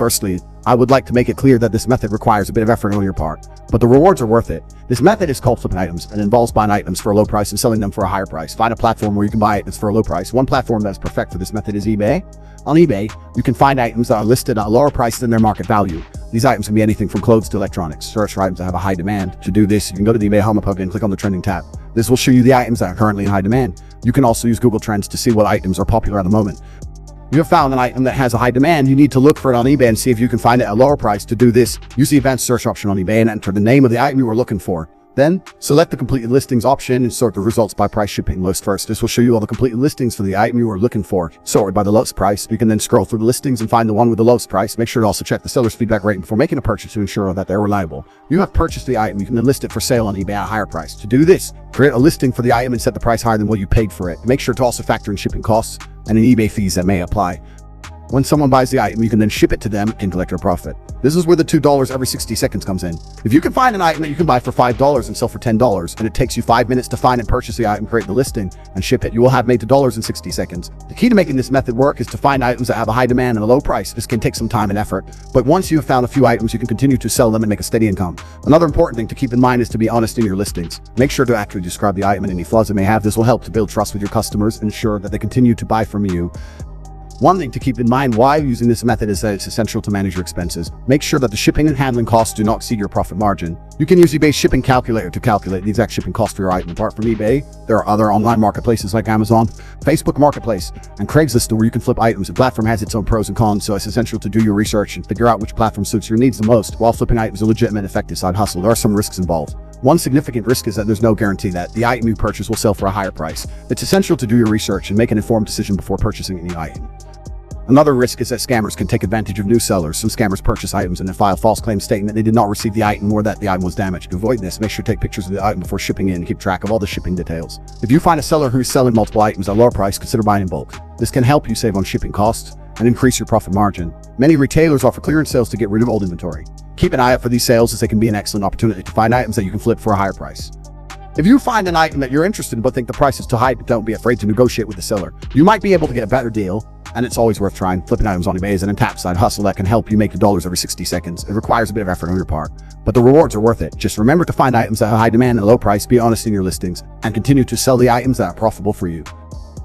Firstly, I would like to make it clear that this method requires a bit of effort on your part, but the rewards are worth it. This method is called flipping items and involves buying items for a low price and selling them for a higher price. Find a platform where you can buy items for a low price. One platform that is perfect for this method is eBay. On eBay, you can find items that are listed at a lower price than their market value. These items can be anything from clothes to electronics. Search for items that have a high demand. To do this, you can go to the eBay home hub and click on the trending tab. This will show you the items that are currently in high demand. You can also use Google Trends to see what items are popular at the moment. You have found an item that has a high demand. You need to look for it on eBay and see if you can find it at a lower price. To do this, use the advanced search option on eBay and enter the name of the item you are looking for. Then, select the completed listings option and sort the results by price shipping list first. This will show you all the completed listings for the item you are looking for, sorted by the lowest price. You can then scroll through the listings and find the one with the lowest price. Make sure to also check the seller's feedback rating before making a purchase to ensure that they're reliable. You have purchased the item, you can then list it for sale on eBay at a higher price. To do this, create a listing for the item and set the price higher than what you paid for it. Make sure to also factor in shipping costs and any eBay fees that may apply. When someone buys the item, you can then ship it to them and collect your profit. This is where the $2 every 60 seconds comes in. If you can find an item that you can buy for $5 and sell for $10, and it takes you 5 minutes to find and purchase the item, create the listing, and ship it, you will have made $2 in 60 seconds. The key to making this method work is to find items that have a high demand and a low price. This can take some time and effort, but once you have found a few items, you can continue to sell them and make a steady income. Another important thing to keep in mind is to be honest in your listings. Make sure to accurately describe the item and any flaws it may have. This will help to build trust with your customers and ensure that they continue to buy from you. One thing to keep in mind while using this method is that it's essential to manage your expenses. Make sure that the shipping and handling costs do not exceed your profit margin. You can use eBay's shipping calculator to calculate the exact shipping cost for your item. Apart from eBay, there are other online marketplaces like Amazon, Facebook Marketplace, and Craigslist where you can flip items. The platform has its own pros and cons, so it's essential to do your research and figure out which platform suits your needs the most. While flipping items is a legitimate effective side hustle, there are some risks involved. One significant risk is that there's no guarantee that the item you purchase will sell for a higher price. It's essential to do your research and make an informed decision before purchasing any item. Another risk is that scammers can take advantage of new sellers. Some scammers purchase items and then file false claims stating that they did not receive the item or that the item was damaged. To avoid this, make sure to take pictures of the item before shipping in and keep track of all the shipping details. If you find a seller who is selling multiple items at a lower price, consider buying in bulk. This can help you save on shipping costs and increase your profit margin. Many retailers offer clearance sales to get rid of old inventory. Keep an eye out for these sales as they can be an excellent opportunity to find items that you can flip for a higher price. If you find an item that you're interested in but think the price is too high, don't be afraid to negotiate with the seller. You might be able to get a better deal, and it's always worth trying. Flipping items on eBay is an untapped side hustle that can help you make $2 every 60 seconds. It requires a bit of effort on your part, but the rewards are worth it. Just remember to find items that have high demand and a low price, be honest in your listings, and continue to sell the items that are profitable for you.